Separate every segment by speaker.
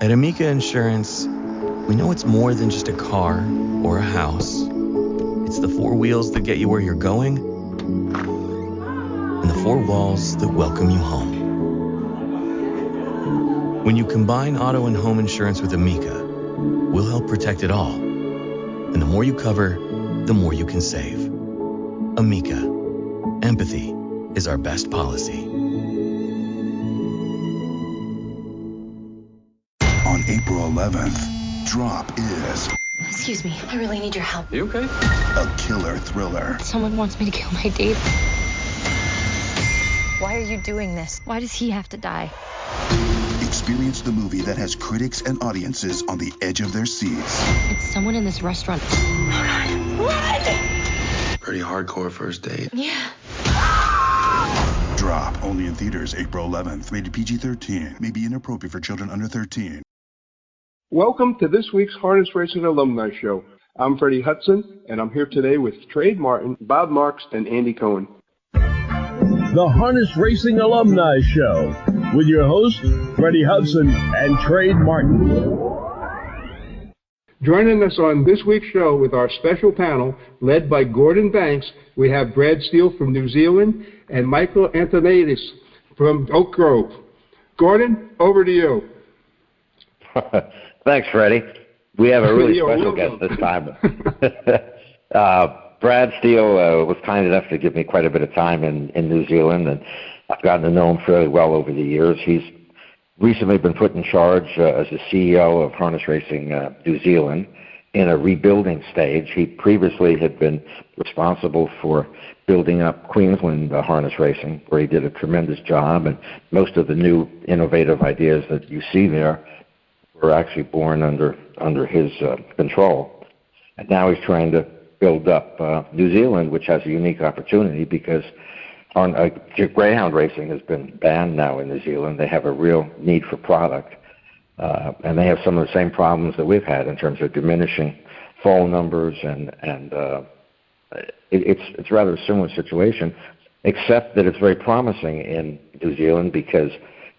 Speaker 1: At Amica Insurance, we know it's more than just a car or a house. It's the four wheels that get you where you're going and the four walls that welcome you home. When you combine auto and home insurance with Amica, we'll help protect it all. And the more you cover, the more you can save. Amica. Empathy is our best policy.
Speaker 2: On April 11th, Drop is...
Speaker 3: Excuse me, I really need your help.
Speaker 4: You okay?
Speaker 2: a killer thriller.
Speaker 3: Someone wants me to kill my date. Why are you doing this? Why does he have to die?
Speaker 2: Experience the movie that has critics and audiences on the edge of their seats.
Speaker 3: It's someone in this restaurant. Oh God, run!
Speaker 4: Pretty hardcore first date.
Speaker 3: Yeah.
Speaker 2: Drop, only in theaters April 11th. Rated PG-13. May be inappropriate for children under 13.
Speaker 5: Welcome to this week's Harness Racing Alumni Show. I'm Freddie Hudson, and I'm here today with Trade Martin, Bob Marks, and Andy Cohen.
Speaker 6: The Harness Racing Alumni Show with your hosts, Freddie Hudson and Trade Martin.
Speaker 5: Joining us on this week's show with our special panel, led by Gordon Banks, we have Brad Steele from New Zealand and Michael Antoniades from Oak Grove. Gordon, over to you.
Speaker 7: Thanks, Freddie. We have a really special guest this time. Brad Steele was kind enough to give me quite a bit of time in New Zealand, and I've gotten to know him fairly well over the years. He's recently been put in charge as the CEO of Harness Racing New Zealand in a rebuilding stage. He previously had been responsible for building up Queensland harness racing, where he did a tremendous job, and most of the new innovative ideas that you see there were actually born under his control. And now he's trying to build up New Zealand, which has a unique opportunity because greyhound racing has been banned now in New Zealand. They have a real need for product, and they have some of the same problems that we've had in terms of diminishing foal numbers, and it's rather a similar situation, except that it's very promising in New Zealand because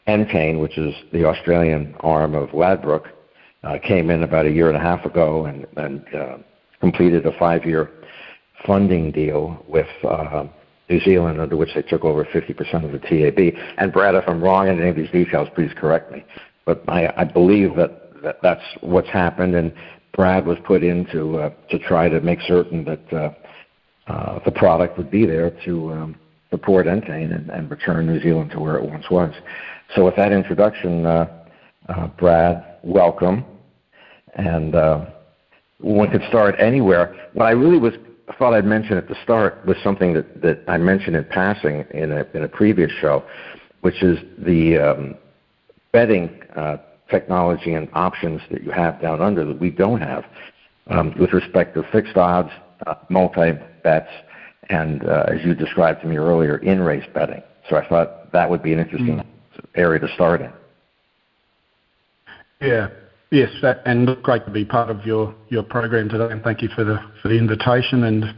Speaker 7: Entain, which is the Australian arm of Ladbroke, came in about a year and a half ago and completed a 5-year funding deal with New Zealand, under which they took over 50% of the TAB. And Brad, if I'm wrong in any of these details, please correct me. But I believe that's what's happened, and Brad was put in to try to make certain that the product would be there to support Entain and return New Zealand to where it once was. So with that introduction, Brad, welcome. And one could start anywhere. What I really thought I'd mention at the start was something that I mentioned in passing in a previous show, which is the betting technology and options that you have down under that we don't have with respect to fixed odds, multi-bets, and as you described to me earlier, in-race betting. So I thought that would be an interesting area to start in.
Speaker 8: Yes, and great to be part of your program today, and thank you for the invitation. And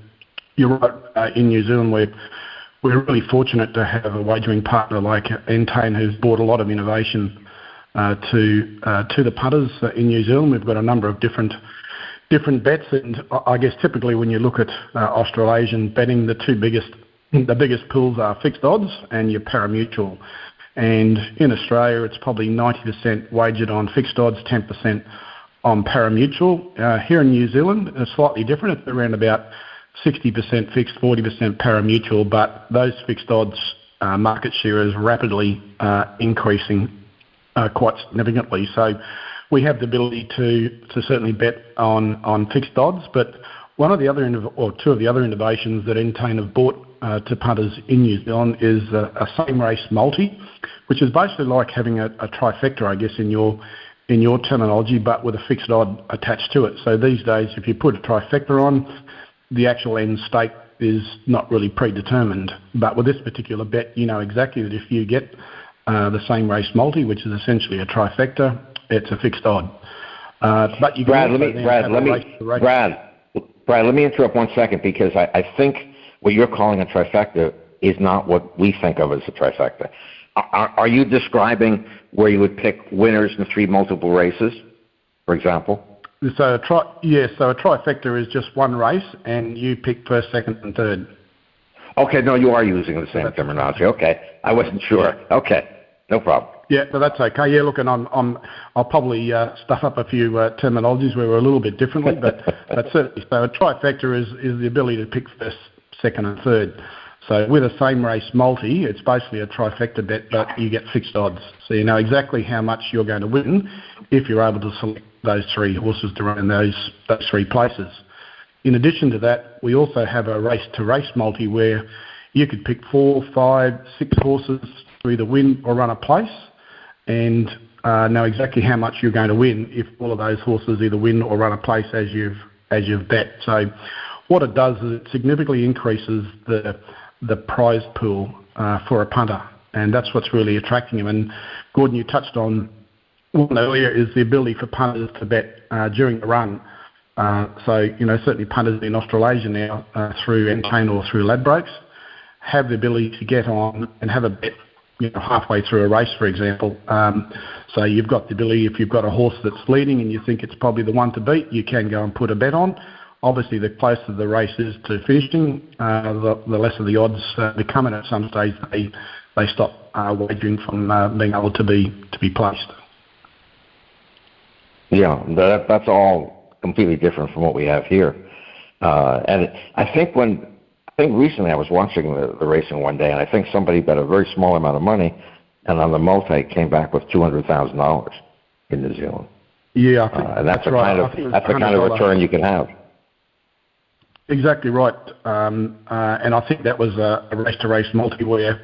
Speaker 8: you're right, in New Zealand we're really fortunate to have a wagering partner like Entain, who's brought a lot of innovation to the putters in New Zealand. We've got a number of different bets, and I guess typically when you look at Australasian betting, the biggest pools are fixed odds and your parimutuel. And in Australia, it's probably 90% wagered on fixed odds, 10% on parimutuel. Here in New Zealand, it's slightly different. It's around about 60% fixed, 40% parimutuel, but those fixed odds market share is rapidly increasing quite significantly. So we have the ability to certainly bet on fixed odds, but two of the other innovations that Entain have brought to punters in New Zealand is a same race multi, which is basically like having a trifecta, I guess, in your terminology, but with a fixed odd attached to it. So these days, if you put a trifecta on, the actual end stake is not really predetermined. But with this particular bet, you know exactly that if you get the same race multi, which is essentially a trifecta, it's a fixed odd. But you
Speaker 7: Brad, let me interrupt 1 second, because I think what you're calling a trifecta is not what we think of as a trifecta. Are you describing where you would pick winners in 3 multiple races, for example?
Speaker 8: So a trifecta is just one race, and you pick first, second, and third.
Speaker 7: Okay, no, you are using the same terminology. Okay, I wasn't sure. Okay, no problem.
Speaker 8: Yeah, so that's okay. Yeah, look, and I'll probably stuff up a few terminologies where we're a little bit differently, but certainly. So a trifecta is the ability to pick first, second, and third. So with a same race multi, it's basically a trifecta bet, but you get fixed odds. So you know exactly how much you're going to win if you're able to select those 3 horses to run in those 3 places. In addition to that, we also have a race-to-race multi where you could pick 4, 5, 6 horses to either win or run a place, and know exactly how much you're going to win if all of those horses either win or run a place as you've bet. So what it does is it significantly increases the prize pool for a punter, and that's what's really attracting him. And Gordon, you touched on one earlier, is the ability for punters to bet during the run. So certainly punters in Australasia now through Entain or through Ladbrokes have the ability to get on and have a bet halfway through a race, for example. So you've got the ability, if you've got a horse that's leading and you think it's probably the one to beat, you can go and put a bet on. Obviously, the closer the race is to finishing, the lesser the odds become, and at some stage they stop wagering from being able to be placed.
Speaker 7: Yeah, that's all completely different from what we have here. And I think recently I was watching the racing one day, and I think somebody bet a very small amount of money, and on the multi came back with $200,000 in New Zealand.
Speaker 8: Yeah, I think
Speaker 7: and that's the kind of return you can have.
Speaker 8: Exactly right. And I think that was a race-to-race multi where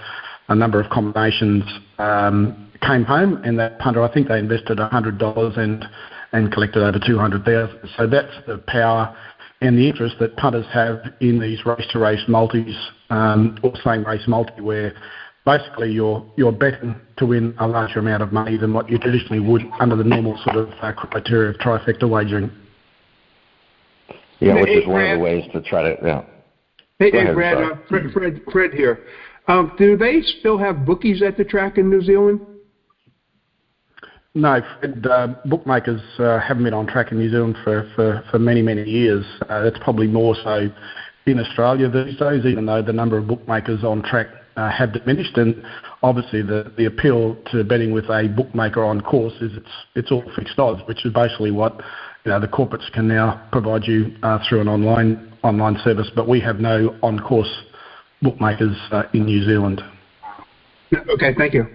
Speaker 8: a number of combinations came home, and that punter, I think they invested $100 and collected over $200,000. So that's the power and the interest that punters have in these race-to-race multis or same-race multi, where basically you're betting to win a larger amount of money than what you traditionally would under the normal sort of criteria of trifecta wagering.
Speaker 7: Yeah, which is one of the ways to try to. Yeah.
Speaker 5: Hey, Brad. Fred here. Do they still have bookies at the track in New Zealand?
Speaker 8: No, Fred. Bookmakers haven't been on track in New Zealand for many, many years. That's probably more so in Australia these days, even though the number of bookmakers on track have diminished. And obviously the appeal to betting with a bookmaker on course is it's all fixed odds, which is basically what the corporates can now provide you through an online service. But we have no on-course bookmakers in New Zealand.
Speaker 5: Okay, thank you.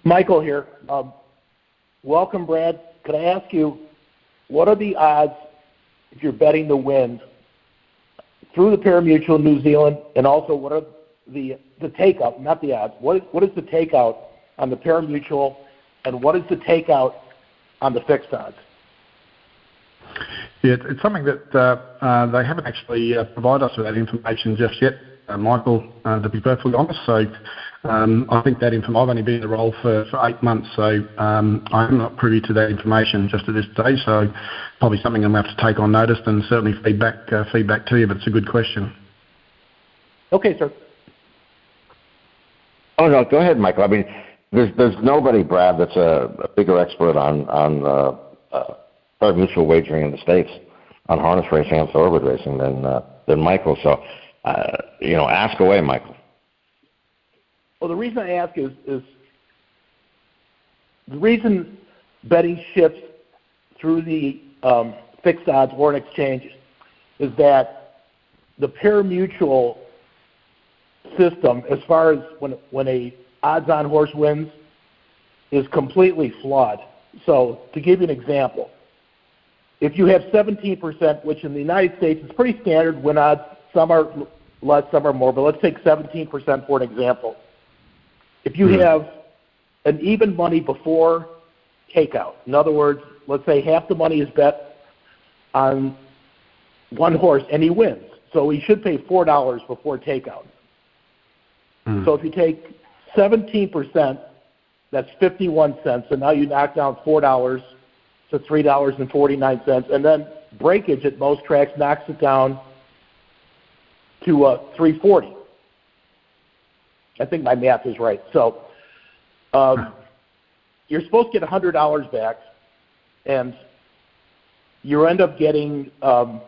Speaker 9: Michael here. Welcome, Brad. Could I ask you, what are the odds if you're betting to win through the pari-mutuel in New Zealand, and also what are the takeout, not the odds, what is the takeout on the pari-mutuel, and what is the takeout on the fixed odds?
Speaker 8: Yeah, it's something that they haven't actually provided us with that information just yet, Michael, to be perfectly honest. So I think that I've only been in the role for 8 months, so I'm not privy to that information just at this stage. So probably something I'm going to have to take on notice and certainly feedback to you, but it's a good question.
Speaker 9: Okay, sir.
Speaker 7: Oh, no, go ahead, Michael. I mean, there's nobody, Brad, that's a bigger expert on pari-mutuel wagering in the States, on harness racing and thoroughbred racing than Michael. So, ask away, Michael.
Speaker 9: Well, the reason I ask is the reason betting shifts through the fixed odds warrant exchange is that the pari-mutuel system, as far as when a odds-on horse wins, is completely flawed. So to give you an example, if you have 17%, which in the United States is pretty standard win odds, some are less, some are more, but let's take 17% for an example. If you have an even money before takeout, in other words, let's say half the money is bet on one horse and he wins, so he should pay $4 before takeout. So if you take 17%, that's 51 cents, so now you knock down $4 to $3.49, and then breakage at most tracks knocks it down to $3.40. I think my math is right. So you're supposed to get $100 back, and you end up getting my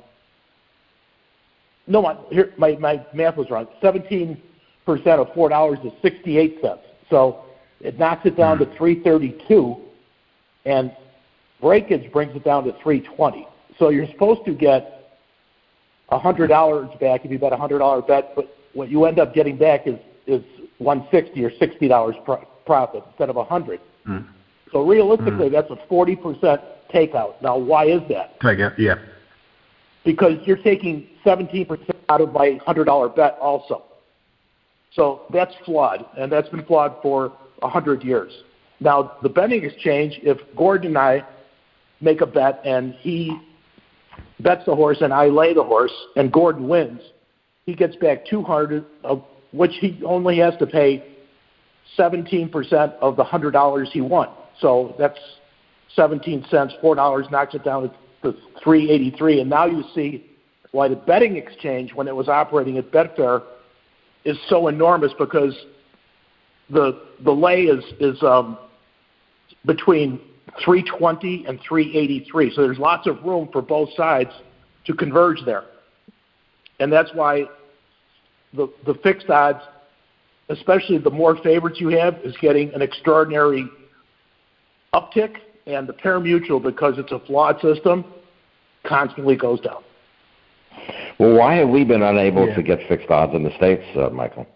Speaker 9: math was wrong. 17% of $4 is 68 cents. So it knocks it down to $3.32, and breakage brings it down to $3.20. So you're supposed to get $100 back if you bet a $100 bet, but what you end up getting back is $160 or $60 profit instead of $100. So realistically, that's a 40% takeout. Now, why is that?
Speaker 8: Takeout, yeah.
Speaker 9: Because you're taking 17% out of my $100 bet also. So that's flawed, and that's been flawed for 100 years. Now, the betting exchange, if Gordon and I make a bet and he bets the horse and I lay the horse and Gordon wins, he gets back $200, of which he only has to pay 17% of the $100 he won. So that's 17 cents, $4 knocks it down to $3.83. And now you see why the betting exchange, when it was operating at Betfair, is so enormous, because the lay is between $3.20 and $3.83. So there's lots of room for both sides to converge there. And that's why the fixed odds, especially the more favorites you have, is getting an extraordinary uptick, and the pari-mutuel, because it's a flawed system, constantly goes down.
Speaker 7: Well, why have we been unable to get fixed odds in the States, Michael?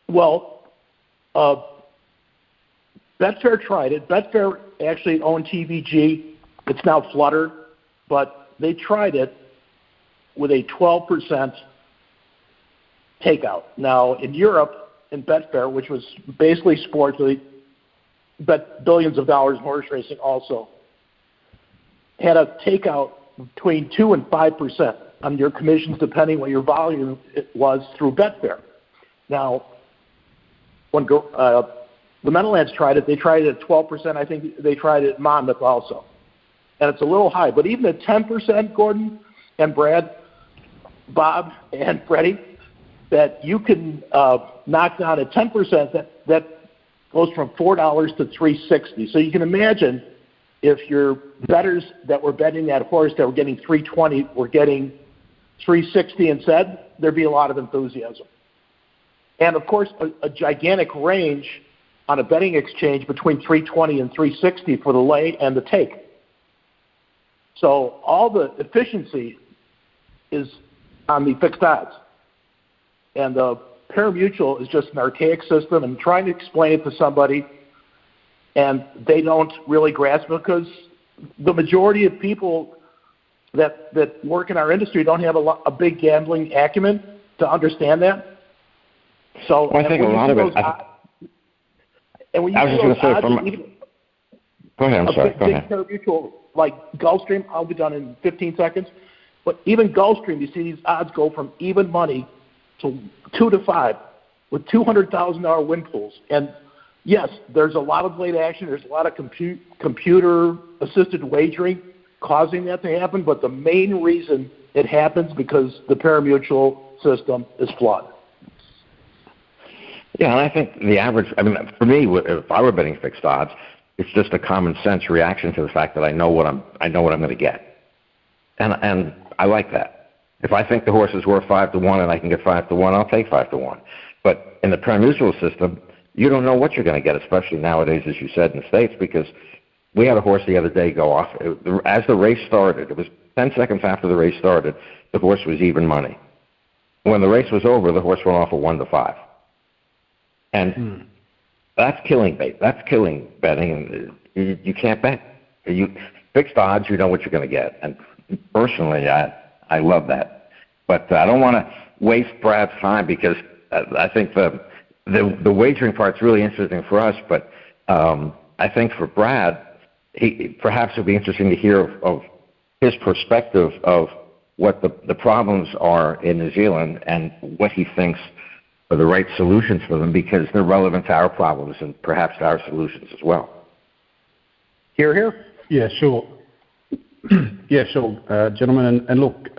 Speaker 9: Well, Betfair tried it. Betfair actually owned TVG. It's now Flutter, but they tried it with a 12% takeout. Now, in Europe, in Betfair, which was basically sports, they bet billions of dollars in horse racing also, had a takeout between 2 and 5% on your commissions, depending what your volume it was through Betfair. Now, when the Meadowlands tried it, they tried it at 12%. I think they tried it at Monmouth also. And it's a little high. But even at 10%, Gordon and Brad, Bob and Freddie, that you can knock down at 10%, that goes from $4 to $3.60. So you can imagine if your bettors that were betting that horse that were getting $3.20 were getting $3.60 instead, there'd be a lot of enthusiasm. And, of course, a gigantic range on a betting exchange between $3.20 and $3.60 for the lay and the take. So all the efficiency is on the fixed odds. And the pari-mutuel is just an archaic system, and trying to explain it to somebody, and they don't really grasp it, because the majority of people that work in our industry don't have a big gambling acumen to understand that. So
Speaker 7: well, I think a lot of it.
Speaker 9: And when you
Speaker 7: I was just going to say, go ahead. I'm sorry. Go ahead. Pari-mutuel,
Speaker 9: like Gulfstream, I'll be done in 15 seconds. But even Gulfstream, you see these odds go from even money to 2 to 5 with $200,000 win pools. And yes, there's a lot of late action. There's a lot of computer-assisted wagering causing that to happen. But the main reason it happens because the pari-mutuel system is flawed.
Speaker 7: Yeah, and I think the average, I mean, for me, if I were betting fixed odds, it's just a common sense reaction to the fact that I know what I'm going to get. And I like that. If I think the horse is worth 5 to 1 and I can get 5 to 1, I'll take 5 to 1. But in the pari-mutuel system, you don't know what you're going to get, especially nowadays, as you said, in the States, because we had a horse the other day go off. As the race started, it was 10 seconds after the race started, the horse was even money. When the race was over, the horse went off a 1 to 5. And that's killing bait. That's killing betting. And you can't bet. Fixed odds, you know what you're going to get. And personally, I love that. But I don't want to waste Brad's time, because I think the wagering part's really interesting for us. But I think for Brad, perhaps it would be interesting to hear of his perspective of what the problems are in New Zealand and what he thinks are the right solutions for them, because they're relevant to our problems and perhaps to our solutions as well.
Speaker 9: Hear, hear?
Speaker 8: Yeah, sure. Yeah, sure, gentlemen. And look,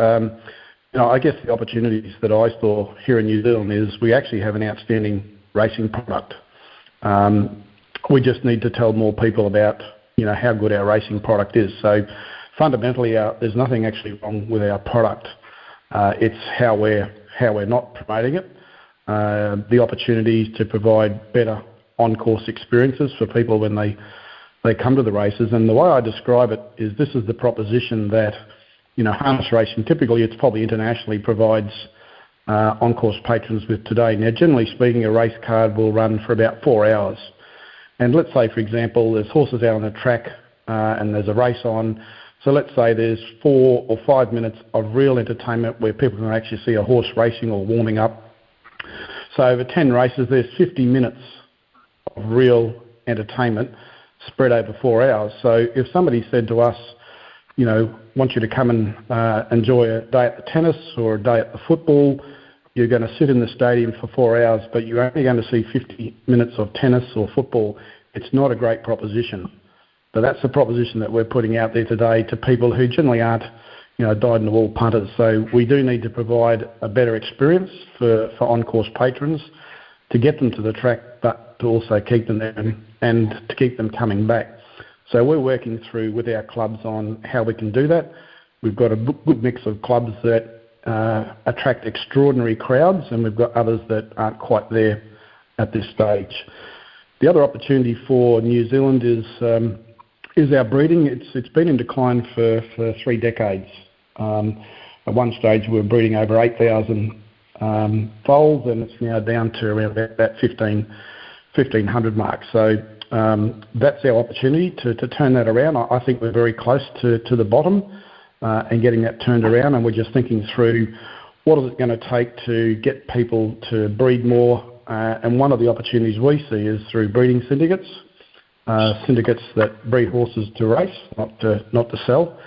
Speaker 8: I guess the opportunities that I saw here in New Zealand is we actually have an outstanding racing product. We just need to tell more people about, how good our racing product is. So fundamentally, there's nothing actually wrong with our product. It's how we're not promoting it. The opportunity to provide better on-course experiences for people when they come to the races. And the way I describe it is this is the proposition that, harness racing, typically it's probably internationally, provides on-course patrons with today. Now, generally speaking, a race card will run for about 4 hours. And let's say, for example, there's horses out on the track and there's a race on. So let's say there's 4 or 5 minutes of real entertainment where people can actually see a horse racing or warming up. So over 10 races, there's 50 minutes of real entertainment spread over 4 hours. So if somebody said to us, want you to come and enjoy a day at the tennis or a day at the football, you're going to sit in the stadium for 4 hours, but you're only going to see 50 minutes of tennis or football, it's not a great proposition. But that's the proposition that we're putting out there today to people who generally aren't, dyed-in-the-wool punters. So we do need to provide a better experience for on-course patrons to get them to the track, but to also keep them there and to keep them coming back. So we're working through with our clubs on how we can do that. We've got a good mix of clubs that attract extraordinary crowds, and we've got others that aren't quite there at this stage. The other opportunity for New Zealand is our breeding. It's been in decline for 3 decades. At one stage we were breeding over 8,000 foals, and it's now down to around that 1,500 mark. So that's our opportunity to turn that around. I think we're very close to the bottom and getting that turned around, and we're just thinking through what is it going to take to get people to breed more. And one of the opportunities we see is through breeding syndicates that breed horses to race, not to sell,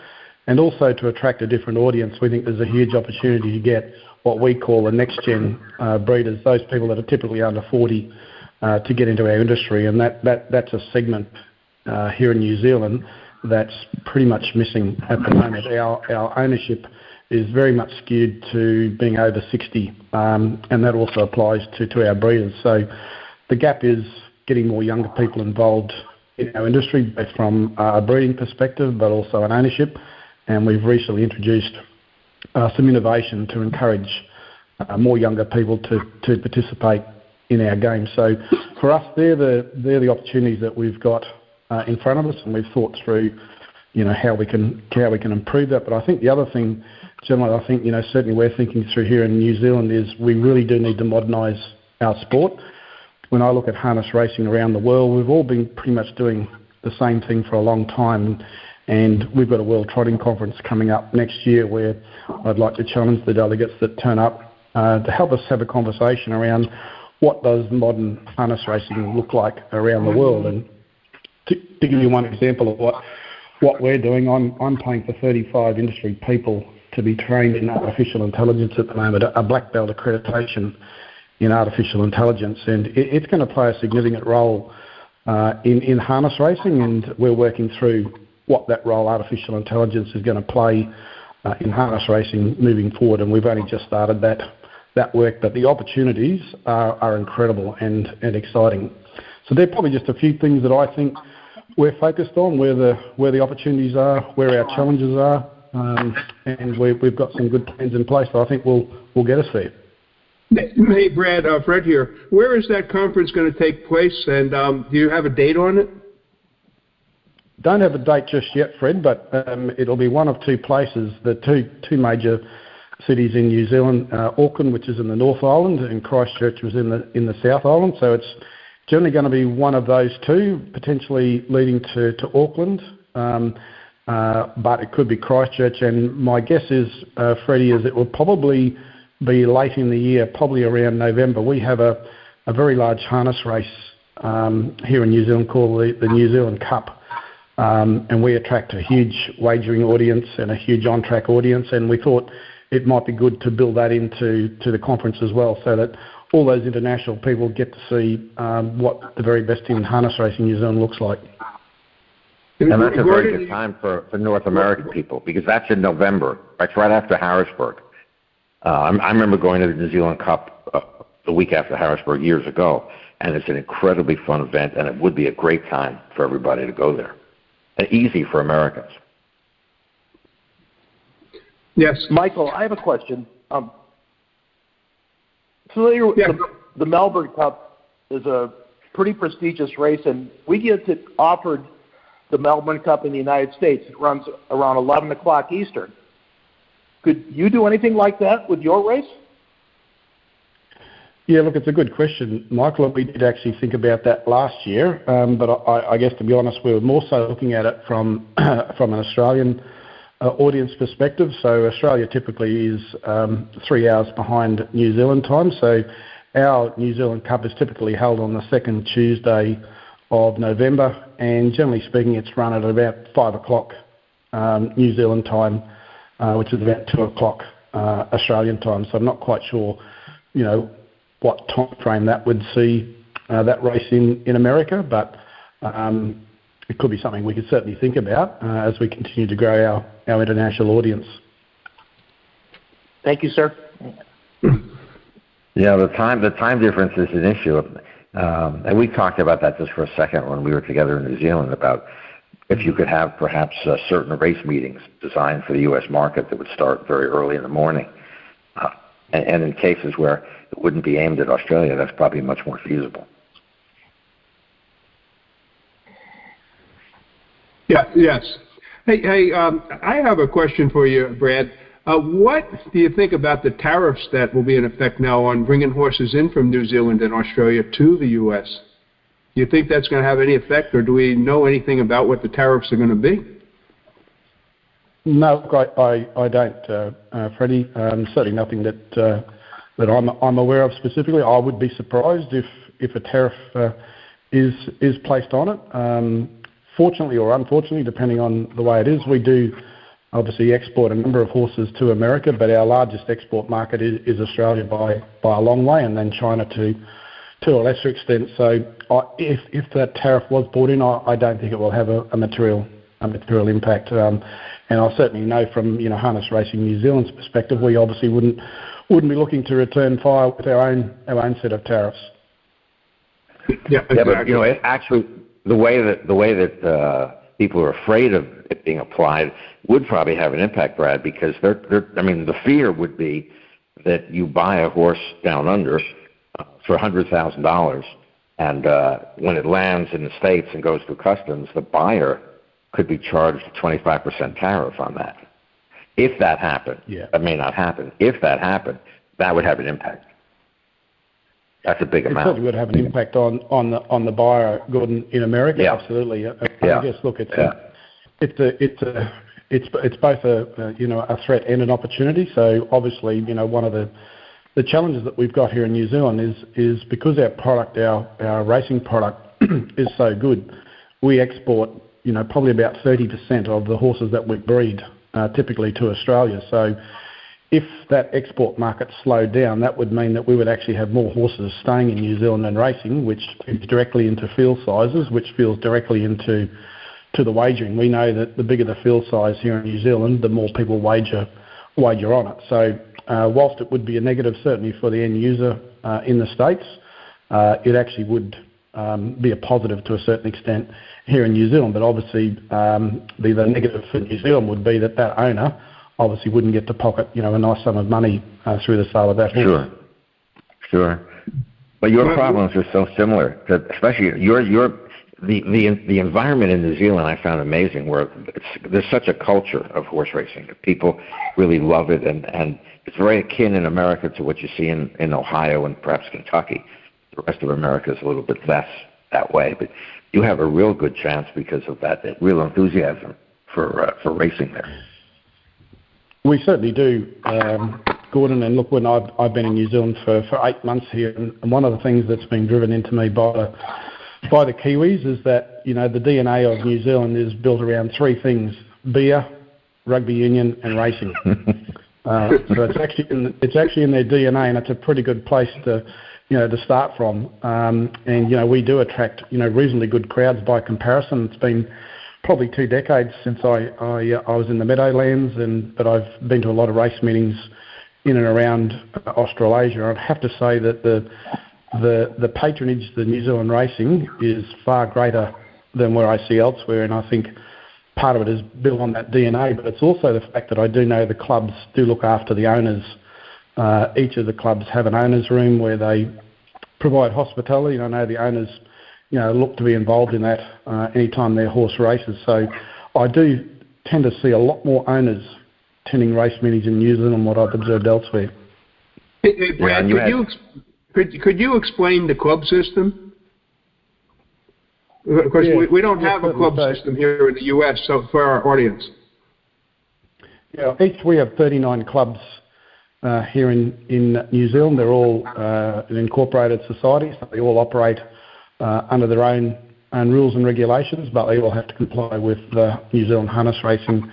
Speaker 8: and also to attract a different audience. We think there's a huge opportunity to get what we call the next-gen breeders, those people that are typically under 40, to get into our industry. And that's a segment here in New Zealand that's pretty much missing at the moment. Our ownership is very much skewed to being over 60, and that also applies to our breeders. So the gap is getting more younger people involved in our industry, both from a breeding perspective but also an ownership. And we've recently introduced some innovation to encourage more younger people to participate in our game. So for us, they're the opportunities that we've got in front of us, and we've thought through, how we can improve that. But I think the other thing, generally, certainly we're thinking through here in New Zealand is we really do need to modernise our sport. When I look at harness racing around the world, we've all been pretty much doing the same thing for a long time. And we've got a World Trotting Conference coming up next year where I'd like to challenge the delegates that turn up to help us have a conversation around what does modern harness racing look like around the world. And to give you one example of what we're doing, I'm paying for 35 industry people to be trained in artificial intelligence at the moment, a black belt accreditation in artificial intelligence. And it's going to play a significant role in harness racing, and we're working through what that role artificial intelligence is going to play in harness racing moving forward. And we've only just started that work, but the opportunities are incredible and exciting. So they're probably just a few things that I think we're focused on, where the opportunities are, where our challenges are, and we've got some good plans in place that I think will get us there.
Speaker 5: Hey, Brad, Fred here. Where is that conference going to take place, and do you have a date on it?
Speaker 8: Don't have a date just yet, Fred, but it'll be one of 2 places. The two major cities in New Zealand, Auckland, which is in the North Island, and Christchurch was in the South Island. So it's generally going to be one of those 2, potentially leading to Auckland, but it could be Christchurch. And my guess is, Freddie, is it will probably be late in the year, probably around November. We have a very large harness race here in New Zealand called the New Zealand Cup. And we attract a huge wagering audience and a huge on-track audience, and we thought it might be good to build that into the conference as well, so that all those international people get to see what the very best in harness racing New Zealand looks like.
Speaker 7: And that's a very good time for North American people, because that's in November. That's right after Harrisburg. I remember going to the New Zealand Cup the week after Harrisburg years ago, and it's an incredibly fun event, and it would be a great time for everybody to go there. And easy for Americans.
Speaker 5: Yes.
Speaker 9: Michael, I have a question. Familiar with the Melbourne Cup is a pretty prestigious race, and we get it offered the Melbourne Cup in the United States. It runs around 11 o'clock Eastern. Could you do anything like that with your race?
Speaker 8: Yeah, look, it's a good question, Michael. We did actually think about that last year, but I guess, to be honest, we were more so looking at it from an Australian audience perspective. So Australia typically is 3 hours behind New Zealand time. So our New Zealand Cup is typically held on the second Tuesday of November, and generally speaking, it's run at about 5 o'clock New Zealand time, which is about 2 o'clock Australian time. So I'm not quite sure, what time frame that would see that race in America, but it could be something we could certainly think about as we continue to grow our international audience.
Speaker 9: Thank you, sir.
Speaker 7: Yeah, the time difference is an issue, and we talked about that just for a second when we were together in New Zealand about if you could have perhaps certain race meetings designed for the U.S. market that would start very early in the morning, and in cases where it wouldn't be aimed at Australia, that's probably much more feasible.
Speaker 5: Yeah. Yes. Hey, I have a question for you, Brad. What do you think about the tariffs that will be in effect now on bringing horses in from New Zealand and Australia to the U.S.? Do you think that's going to have any effect, or do we know anything about what the tariffs are going to be?
Speaker 8: No, I don't, Freddie. Certainly nothing that I'm aware of specifically. I would be surprised if a tariff is placed on it. Fortunately or unfortunately, depending on the way it is, we do obviously export a number of horses to America, but our largest export market is Australia by a long way, and then China to a lesser extent. So if that tariff was brought in, I don't think it will have a material impact. And I certainly know from Harness Racing New Zealand's perspective, we obviously wouldn't be looking to return fire with our own set of tariffs.
Speaker 5: Yeah, exactly.
Speaker 7: Yeah, but actually, the way that people are afraid of it being applied would probably have an impact, Brad, because the fear would be that you buy a horse down under for $100,000, and when it lands in the States and goes through customs, the buyer could be charged a 25% tariff on that. If that happened, that may not happen. If that happened, that would have an impact. That's a big amount.
Speaker 8: It certainly would have an impact on the buyer, Gordon, in America. Yeah. Absolutely. I guess. Look, it's both a threat and an opportunity. So obviously, one of the challenges that we've got here in New Zealand is because our product, our racing product, is so good. We export probably about 30% of the horses that we breed typically to Australia. So if that export market slowed down, that would mean that we would actually have more horses staying in New Zealand and racing, which feeds directly into field sizes, which feeds directly into the wagering. We know that the bigger the field size here in New Zealand, the more people wager on it. So whilst it would be a negative certainly for the end user in the States, it actually would be a positive to a certain extent here in New Zealand. But obviously the negative for New Zealand would be that owner obviously wouldn't get to pocket a nice sum of money through the sale of that horse.
Speaker 7: Sure. But your problems are so similar, especially the environment in New Zealand. I found amazing, where there's such a culture of horse racing. People really love it, and it's very akin in America to what you see in Ohio and perhaps Kentucky. The rest of America is a little bit less that way, but you have a real good chance because of that real enthusiasm for racing there.
Speaker 8: We certainly do, Gordon. And look, when I've been in New Zealand for 8 months here, and one of the things that's been driven into me by the Kiwis is that the DNA of New Zealand is built around 3 things: beer, rugby union, and racing. So it's actually in their DNA, and it's a pretty good place to start from. And we do attract reasonably good crowds by comparison. It's been probably 2 decades since I was in the Meadowlands, but I've been to a lot of race meetings in and around Australasia. I'd have to say that the patronage to New Zealand racing is far greater than where I see elsewhere, and I think part of it is built on that DNA, but it's also the fact that I do know the clubs do look after the owners. Each of the clubs have an owner's room where they provide hospitality, and I know the owners, look to be involved in that anytime their horse races. So I do tend to see a lot more owners attending race meetings in New Zealand than what I've observed elsewhere.
Speaker 5: Hey, Brad, could you explain the club system? Of course, we don't have a club system here in the U.S., so for our audience.
Speaker 8: Yeah, we have 39 clubs here in New Zealand. They're all incorporated societies. They all operate under their own rules and regulations, but they all have to comply with the New Zealand Harness Racing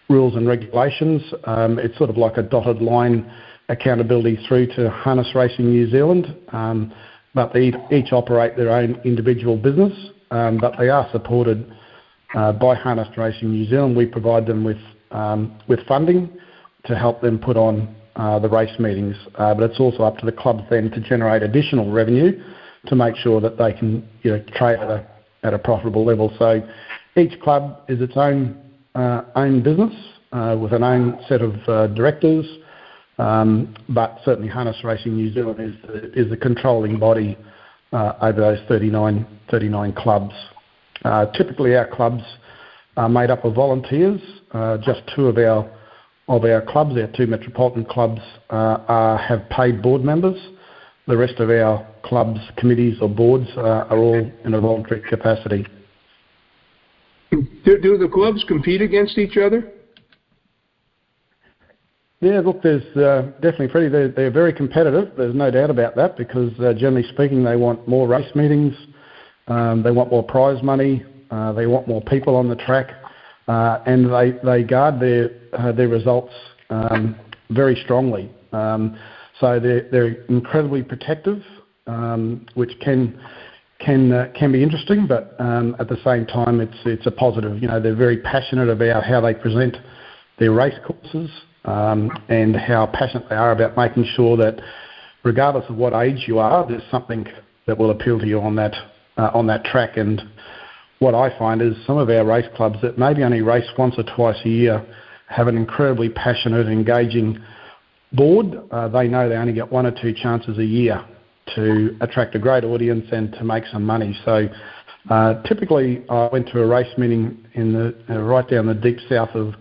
Speaker 8: rules and regulations. It's sort of like a dotted line accountability through to Harness Racing New Zealand, but they each operate their own individual business, but they are supported by Harness Racing New Zealand. We provide them with funding to help them put on the race meetings, but it's also up to the clubs then to generate additional revenue to make sure that they can trade at a profitable level. So each club is its own business with an own set of directors, but certainly Harness Racing New Zealand is the controlling body over those 39 clubs. Typically our clubs are made up of volunteers. Just two of our clubs, our two metropolitan clubs, have paid board members. The rest of our clubs, committees or boards are all in a voluntary capacity.
Speaker 5: Do the clubs compete against each other?
Speaker 8: Yeah, look, there's definitely, Freddie, they're very competitive. There's no doubt about that because generally speaking, they want more race meetings, they want more prize money, they want more people on the track, and they guard their results very strongly. So they're incredibly protective, which can be interesting, but at the same time, it's a positive. They're very passionate about how they present their race courses and how passionate they are about making sure that, regardless of what age you are, there's something that will appeal to you on that track. And what I find is some of our race clubs that maybe only race once or twice a year have an incredibly passionate, engaging board. They know they only get one or two chances a year to attract a great audience and to make some money. So typically I went to a race meeting in right down the deep south of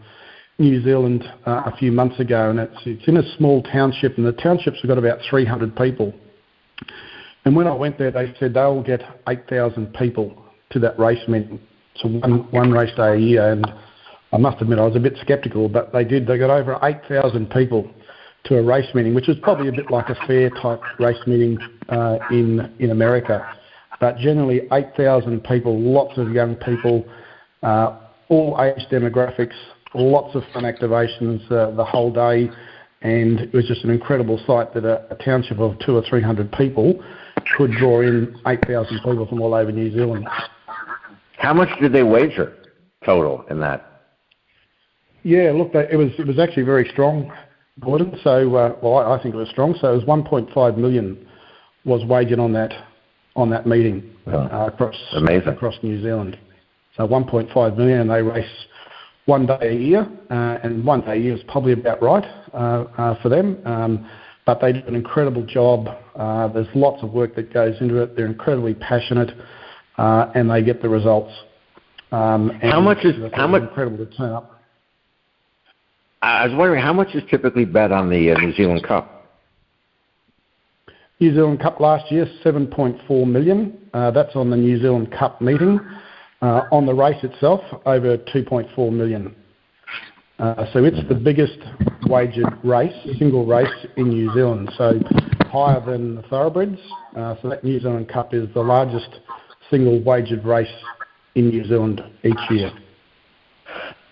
Speaker 8: New Zealand a few months ago, and it's in a small township, and the township's got about 300 people. And when I went there, they said they'll get 8,000 people to that race meeting. So one race day a year, and I must admit I was a bit sceptical, but they did. They got over 8,000 people to a race meeting, which is probably a bit like a fair type race meeting in America. But generally 8,000 people, lots of young people, all age demographics, lots of fun activations the whole day, and it was just an incredible sight that a township of 200 or 300 people could draw in 8,000 people from all over New Zealand.
Speaker 7: How much did they wager total in that?
Speaker 8: Yeah, look, it was actually very strong, Gordon. So, I think it was strong. So it was 1.5 million was wagered on that meeting across New Zealand. So 1.5 million, and they race one day a year, and one day a year is probably about right for them. But they do an incredible job. There's lots of work that goes into it. They're incredibly passionate, and they get the results. How much incredible to turn up.
Speaker 7: I was wondering, how much is typically bet on the New Zealand Cup?
Speaker 8: New Zealand Cup last year, 7.4 million. That's on the New Zealand Cup meeting. On the race itself, over 2.4 million. So it's the biggest wagered race, single race in New Zealand. So higher than the thoroughbreds. So that New Zealand Cup is the largest single wagered race in New Zealand each year.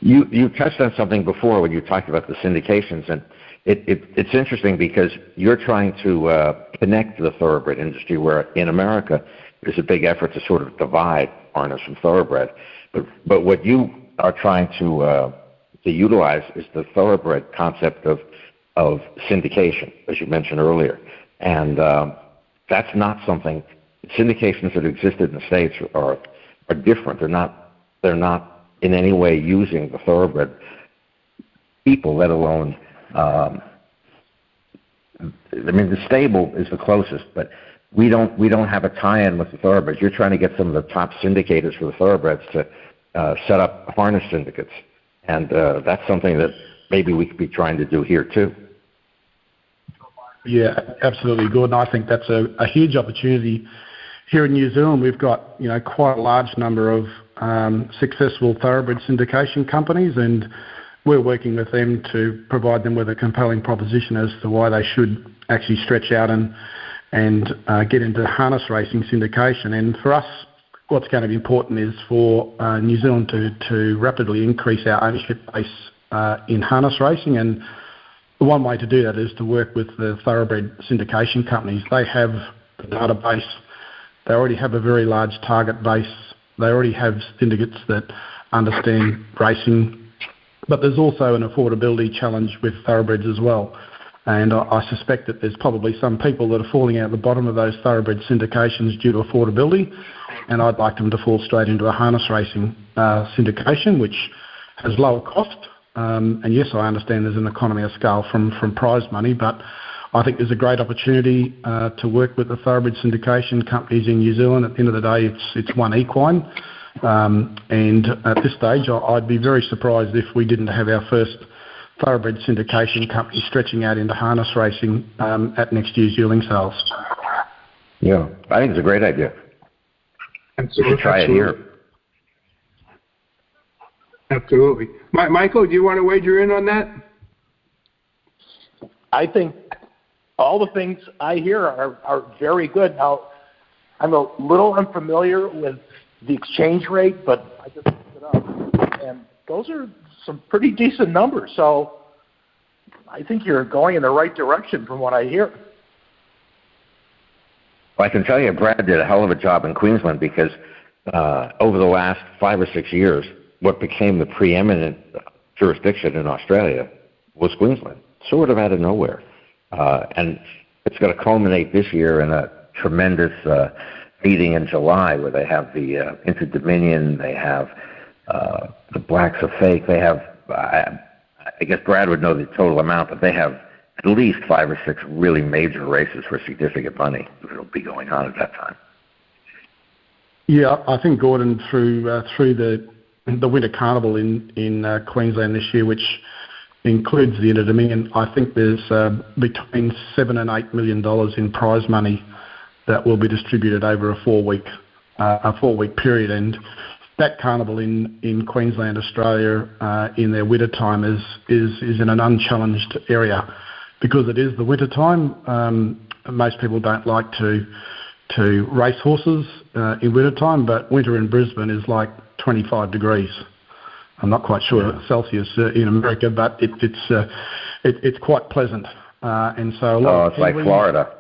Speaker 7: You touched on something before when you talked about the syndications, and it's interesting because you're trying to connect the thoroughbred industry, where in America there's a big effort to sort of divide harness from thoroughbred. But what you are trying to utilize is the thoroughbred concept of of syndication, as you mentioned earlier. And that's not something, syndications that existed in the States are different. They're not in any way using the thoroughbred people, let alone, I mean, the stable is the closest, but we don't have a tie-in with the thoroughbreds. You're trying to get some of the top syndicators for the thoroughbreds to set up harness syndicates, and that's something that maybe we could be trying to do here too.
Speaker 8: Yeah, absolutely, Gordon. I think that's a huge opportunity here in New Zealand. We've got quite a large number of successful thoroughbred syndication companies, and we're working with them to provide them with a compelling proposition as to why they should actually stretch out and get into harness racing syndication. And for us, what's going to be important is for New Zealand to rapidly increase our ownership base in harness racing. And the one way to do that is to work with the thoroughbred syndication companies. They have the database. They already have a very large target base. They already have syndicates that understand racing. But there's also an affordability challenge with thoroughbreds as well. And I suspect that there's probably some people that are falling out the bottom of those thoroughbred syndications due to affordability. And I'd like them to fall straight into a harness racing syndication, which has lower cost. And yes, I understand there's an economy of scale from prize money, but I think there's a great opportunity to work with the thoroughbred syndication companies in New Zealand. At the end of the day, it's one equine. And at this stage, I'd be very surprised if we didn't have our first thoroughbred syndication company stretching out into harness racing at next year's yearling sales.
Speaker 7: Yeah, I think it's a great idea.
Speaker 5: Absolutely.
Speaker 7: We should try it here.
Speaker 5: Absolutely. Michael, do you want to wager in on that?
Speaker 9: I think all the things I hear are very good. Now, I'm a little unfamiliar with the exchange rate, but I just looked it up, and those are some pretty decent numbers. So I think you're going in the right direction from what I hear.
Speaker 7: Well, I can tell you, Brad did a hell of a job in Queensland because over the last 5 or 6 years, what became the preeminent jurisdiction in Australia was Queensland, sort of out of nowhere. And it's going to culminate this year in a tremendous meeting in July where they have the Inter-Dominion, they have the Blacks of Fake, they have, I guess Brad would know the total amount, but they have at least 5 or 6 really major races for significant money that will be going on at that time.
Speaker 8: Yeah, I think, Gordon, through the Winter Carnival in Queensland this year, which includes the Inter-Dominion, I think there's between $7 and $8 million in prize money that will be distributed over a 4-week period. And that carnival in Queensland, Australia, in their winter time is in an unchallenged area because it is the winter time. Most people don't like to race horses in winter time, but winter in Brisbane is like 25 degrees. I'm not quite sure Celsius in America, but it's quite pleasant. And so a lot of
Speaker 7: it's like Florida.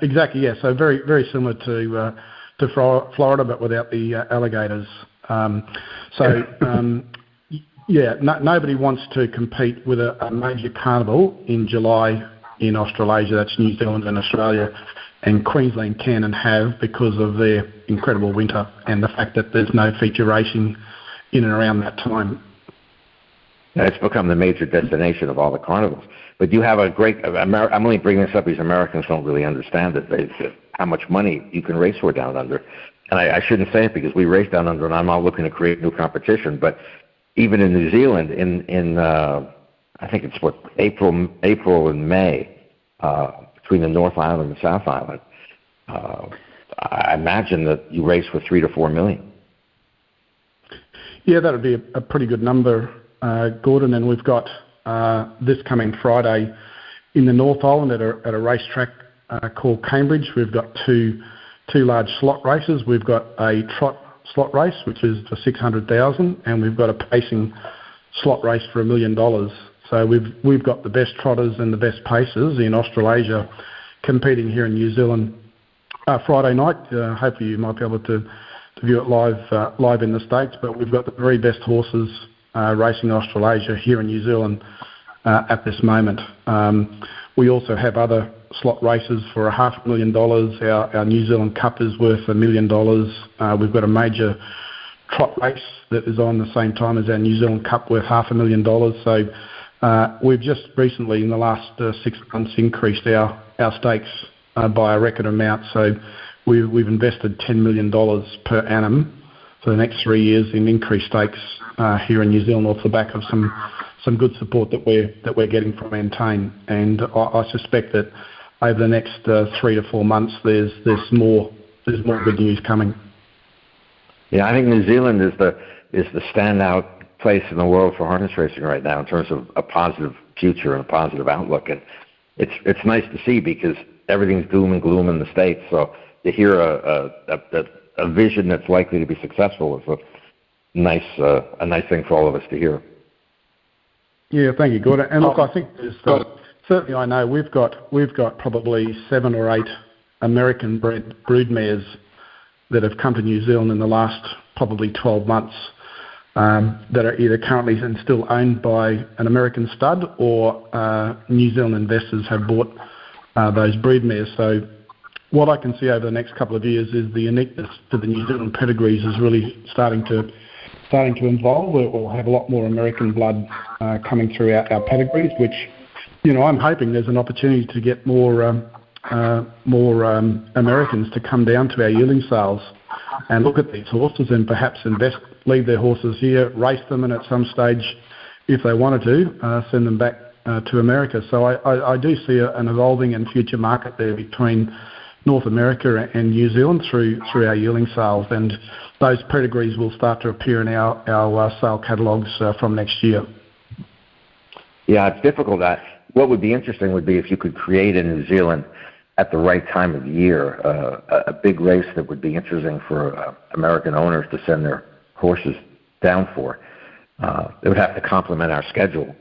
Speaker 8: Exactly, yeah. So very, very similar to Florida, but without the alligators. Nobody wants to compete with a major carnival in July in Australasia. That's New Zealand and Australia. And Queensland can and have because of their incredible winter and the fact that there's no feature racing in and around that time.
Speaker 7: Yeah, it's become the major destination of all the carnivals. But you have a great... I'm only bringing this up because Americans don't really understand it. How much money you can race for down under. And I shouldn't say it because we race down under and I'm not looking to create new competition. But even in New Zealand, in I think it's April and May, between the North Island and the South Island, I imagine that you race for $3 to $4 million.
Speaker 8: Yeah, that would be a pretty good number, Gordon. And we've got this coming Friday in the North Island at a racetrack called Cambridge. We've got two large slot races. We've got a trot slot race, which is for $600,000, and we've got a pacing slot race for $1 million. So we've got the best trotters and the best pacers in Australasia competing here in New Zealand Friday night. Hopefully you might be able to view it live in the States, but we've got the very best horses racing Australasia here in New Zealand at this moment. We also have other slot races for $500,000. Our New Zealand Cup is worth $1 million. We've got a major trot race that is on the same time as our New Zealand Cup worth $500,000. So we've just recently, in the last 6 months, increased our stakes by a record amount. So we've invested $10 million per annum for the next 3 years in increased stakes here in New Zealand off the back of some good support that we're getting from Antoniades. And I suspect that over the next 3 to 4 months, there's more good news coming.
Speaker 7: Yeah, I think New Zealand is the standout place in the world for harness racing right now in terms of a positive future and a positive outlook. And it's nice to see because everything's doom and gloom in the States. So to hear a vision that's likely to be successful is a nice thing for all of us to hear.
Speaker 8: Yeah, thank you, Gordon. And look, I think there's certainly I know we've got probably 7 or 8 American-bred broodmares that have come to New Zealand in the last probably 12 months that are either currently and still owned by an American stud or New Zealand investors have bought those broodmares. So what I can see over the next couple of years is the uniqueness to the New Zealand pedigrees is really starting to evolve. We'll have a lot more American blood coming through our pedigrees, which, I'm hoping there's an opportunity to get more Americans to come down to our yearling sales and look at these horses and perhaps leave their horses here, race them, and at some stage, if they wanted to, send them back to America. So I do see an evolving and future market there between North America and New Zealand through our yearling sales, and those pedigrees will start to appear in our sale catalogues from next year.
Speaker 7: Yeah, it's difficult. What would be interesting would be if you could create in New Zealand at the right time of the year a big race that would be interesting for American owners to send their horses down for. It would have to complement our schedule,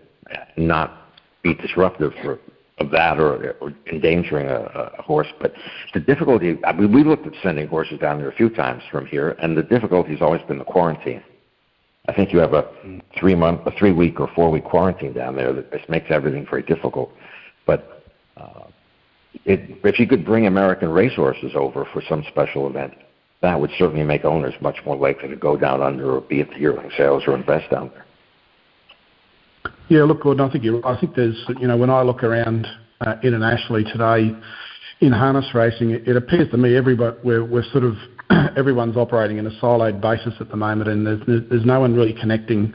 Speaker 7: not be disruptive of that or endangering a horse. But the difficulty, we looked at sending horses down there a few times from here, and the difficulty has always been the quarantine. I think you have a 3-week or 4-week quarantine down there that just makes everything very difficult. But if you could bring American racehorses over for some special event, that would certainly make owners much more likely to go down under or be at the yearling sales or invest down there.
Speaker 8: Yeah, look, Gordon, I think you're right. I think there's, when I look around internationally today in harness racing, it appears to me we're sort of everyone's operating in a siloed basis at the moment, and there's no one really connecting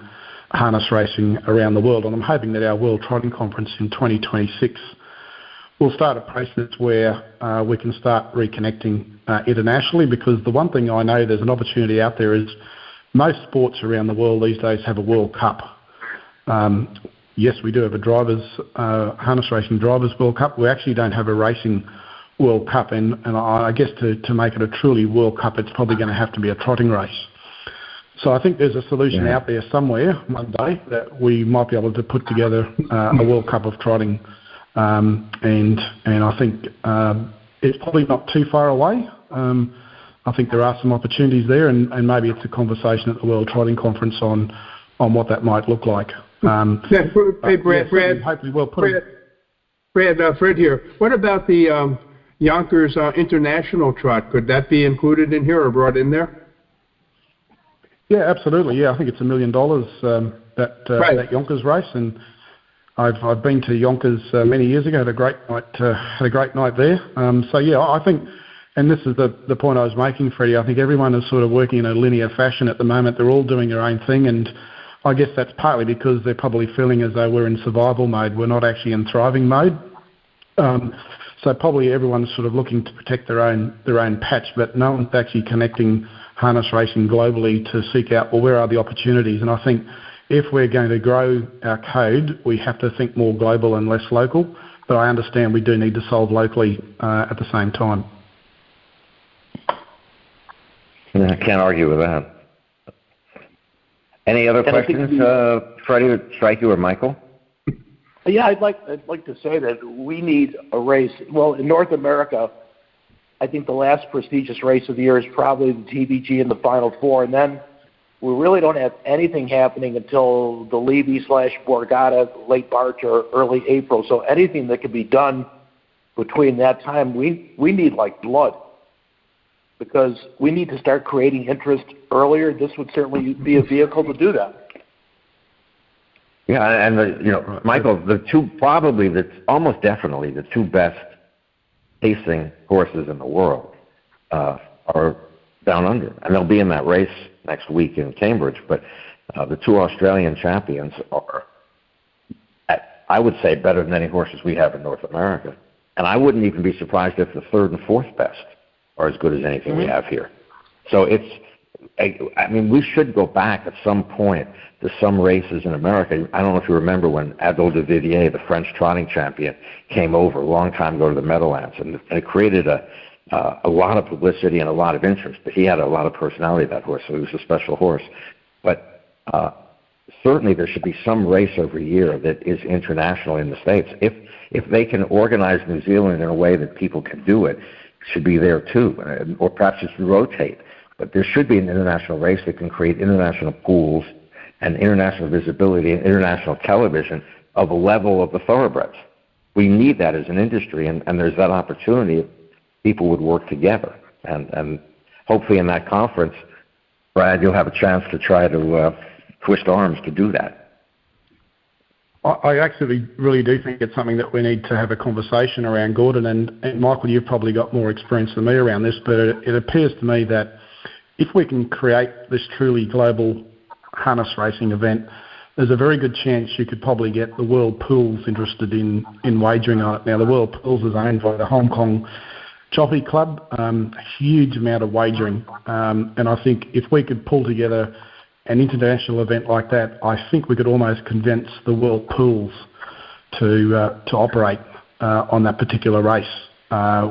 Speaker 8: harness racing around the world. And I'm hoping that our World Trotting Conference in 2026 will start a process where we can start reconnecting internationally, because the one thing I know there's an opportunity out there is most sports around the world these days have a World Cup. Yes, we do have a harness racing drivers World Cup. We actually don't have a racing World Cup, and I guess to make it a truly World Cup, it's probably going to have to be a trotting race. So I think there's a solution out there somewhere one day that we might be able to put together a World Cup of trotting, and I think it's probably not too far away. I think there are some opportunities there, and maybe it's a conversation at the World Trotting Conference on what that might look like.
Speaker 5: Hey, Brad,
Speaker 8: hopefully we'll put
Speaker 5: Fred here. What about the Yonkers International Trot? Could that be included in here or brought in there?
Speaker 8: Yeah, absolutely. Yeah, I think it's $1 million that Yonkers race, and I've been to Yonkers many years ago. Had a great night there. So yeah, I think, and this is the point I was making, Freddie. I think everyone is sort of working in a linear fashion at the moment. They're all doing their own thing, and I guess that's partly because they're probably feeling as though we're in survival mode. We're not actually in thriving mode. So probably everyone's sort of looking to protect their own patch, but no one's actually connecting harness racing globally to seek out, well, where are the opportunities? And I think if we're going to grow our code, we have to think more global and less local. But I understand we do need to solve locally at the same time.
Speaker 7: I can't argue with that. Any other questions, Freddie, strike you, or Michael?
Speaker 9: Yeah, I'd like to say that we need a race. Well, in North America, I think the last prestigious race of the year is probably the TVG in the Final Four, and then we really don't have anything happening until the Levy/Borgata late March or early April. So anything that can be done between that time, we need like blood, because we need to start creating interest earlier. This would certainly be a vehicle to do that.
Speaker 7: Yeah, and Michael, almost definitely the two best pacing horses in the world are down under, and they'll be in that race next week in Cambridge. But the two Australian champions are, I would say, better than any horses we have in North America. And I wouldn't even be surprised if the third and fourth best are as good as anything we have here. So we should go back at some point to some races in America. I don't know if you remember when Adol de Vivier, the French trotting champion, came over a long time ago to the Meadowlands, and it created a lot of publicity and a lot of interest. But he had a lot of personality, that horse, so he was a special horse. But certainly there should be some race every year that is international in the States. If they can organize New Zealand in a way that people can do it, should be there too, or perhaps just rotate. But there should be an international race that can create international pools and international visibility and international television of a level of the thoroughbreds. We need that as an industry, and there's that opportunity if people would work together. And hopefully in that conference, Brad, you'll have a chance to try to twist arms to do that.
Speaker 8: I actually really do think it's something that we need to have a conversation around, Gordon, and Michael, you've probably got more experience than me around this, but it appears to me that if we can create this truly global harness racing event, there's a very good chance you could probably get the World Pools interested in wagering on it. Now, the World Pools is owned by the Hong Kong Jockey Club, a huge amount of wagering, and I think if we could pull together an international event like that, I think we could almost convince the World Pools to operate on that particular race,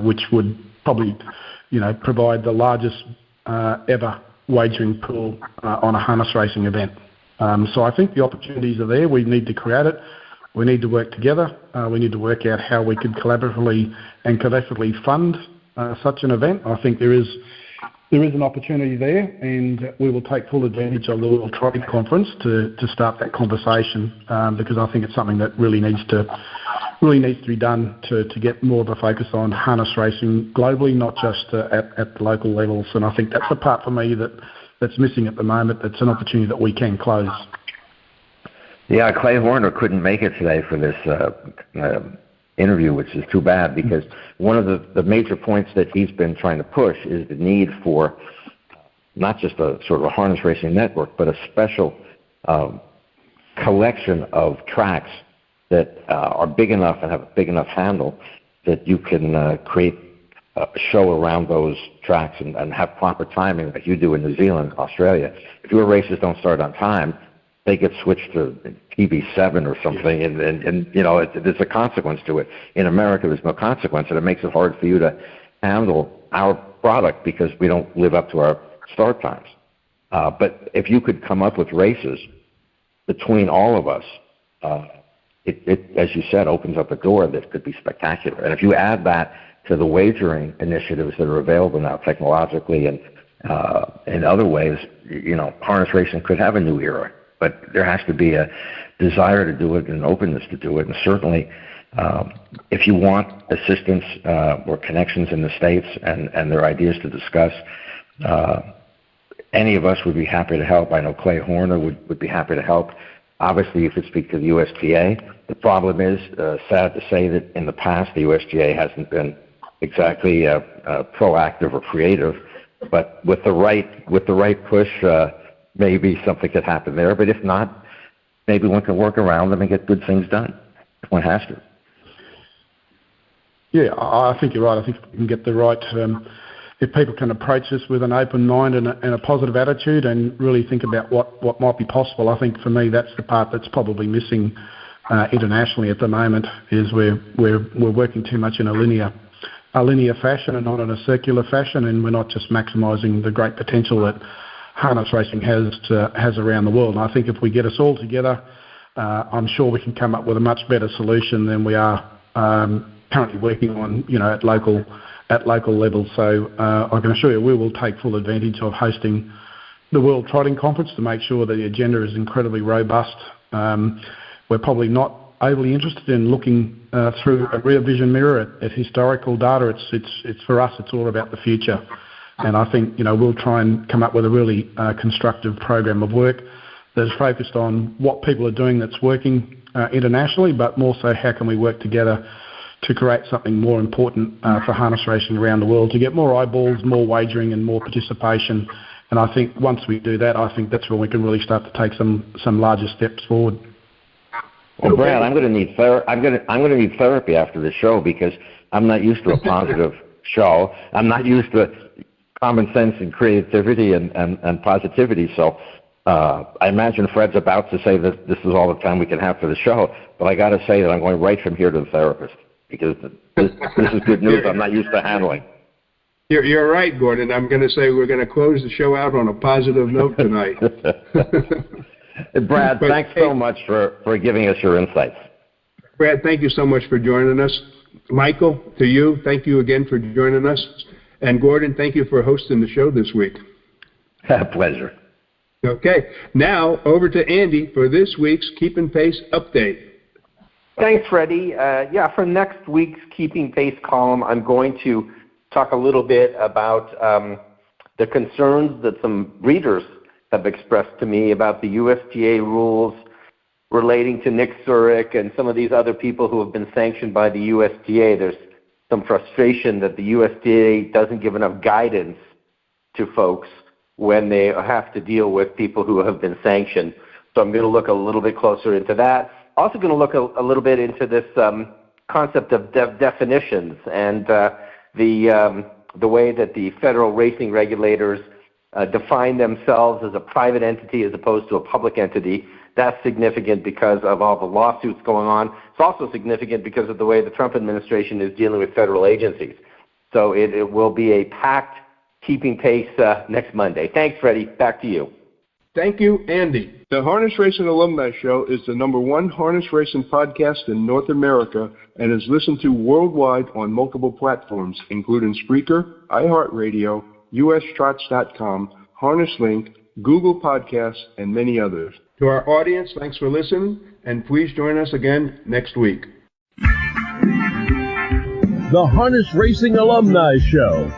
Speaker 8: which would probably, provide the largest ever wagering pool on a harness racing event. So I think the opportunities are there. We need to create it. We need to work together. We need to work out how we could collaboratively and collectively fund such an event. I think there is an opportunity there, and we will take full advantage of the World Trotting Conference to start that conversation, because I think it's something that really needs to be done to get more of a focus on harness racing globally, not just at the local levels. And I think that's the part for me that's missing at the moment. That's an opportunity that we can close.
Speaker 7: Yeah, Clay Horner couldn't make it today for this interview, which is too bad, because one of the major points that he's been trying to push is the need for not just a sort of a harness racing network, but a special collection of tracks that are big enough and have a big enough handle that you can create a show around those tracks and have proper timing like you do in New Zealand, Australia. If your races don't start on time, they get switched to TV7 or something, and there's a consequence to it. In America, there's no consequence, and it makes it hard for you to handle our product because we don't live up to our start times. But if you could come up with races between all of us, it, as you said, opens up a door that could be spectacular. And if you add that to the wagering initiatives that are available now technologically and in other ways, harness racing could have a new era. But there has to be a desire to do it and an openness to do it. And certainly, if you want assistance or connections in the States and there are ideas to discuss, any of us would be happy to help. I know Clay Horner would be happy to help. Obviously, you could speak to the USGA. The problem is, sad to say, that in the past, the USGA hasn't been exactly proactive or creative. But with the right push, maybe something could happen there, but if not, maybe one can work around them and get good things done if one has to.
Speaker 8: Yeah, I think you're right. I think we can get the right, if people can approach this with an open mind and a positive attitude and really think about what might be possible. I think for me that's the part that's probably missing internationally at the moment, is we're working too much in a linear fashion and not in a circular fashion, and we're not just maximising the great potential that harness racing has around the world. And I think if we get us all together, I'm sure we can come up with a much better solution than we are currently working on, at local level. So I can assure you we will take full advantage of hosting, the World Trotting Conference to make sure that the agenda is incredibly robust. We're probably not overly interested in looking through a rear vision mirror at historical data. It's for us, it's all about the future. And I think, we'll try and come up with a really constructive program of work that is focused on what people are doing that's working internationally, but more so how can we work together to create something more important for harness racing around the world, to get more eyeballs, more wagering and more participation. And I think once we do that, I think that's when we can really start to take some larger steps forward.
Speaker 7: Well, Brad, I'm going to need therapy after the show because I'm not used to a positive show. I'm not used to common sense and creativity and positivity. So I imagine Fred's about to say that this is all the time we can have for the show. But I got to say that I'm going right from here to the therapist because this is good news I'm not used to handling.
Speaker 5: You're right, Gordon. I'm going to say we're going to close the show out on a positive note tonight.
Speaker 7: Brad, thanks so much for giving us your insights.
Speaker 5: Brad, thank you so much for joining us. Michael, to you, thank you again for joining us. And Gordon, thank you for hosting the show this week.
Speaker 7: Pleasure.
Speaker 5: Okay, now over to Andy for this week's Keeping Pace update.
Speaker 10: Thanks, Freddie. For next week's Keeping Pace column, I'm going to talk a little bit about the concerns that some readers have expressed to me about the USTA rules relating to Nick Zurich and some of these other people who have been sanctioned by the USTA. There's some frustration that the USTA doesn't give enough guidance to folks when they have to deal with people who have been sanctioned. So I'm going to look a little bit closer into that. Also going to look a little bit into this concept of definitions and the way that the federal racing regulators define themselves as a private entity as opposed to a public entity. That's significant because of all the lawsuits going on. It's also significant because of the way the Trump administration is dealing with federal agencies. So it will be a packed Keeping Pace next Monday. Thanks, Freddie. Back to you.
Speaker 5: Thank you, Andy. The Harness Racing Alumni Show is the #1 harness racing podcast in North America and is listened to worldwide on multiple platforms, including Spreaker, iHeartRadio, USTrots.com, HarnessLink, Google Podcasts, and many others. To our audience, thanks for listening, and please join us again next week.
Speaker 6: The Harness Racing Alumni Show,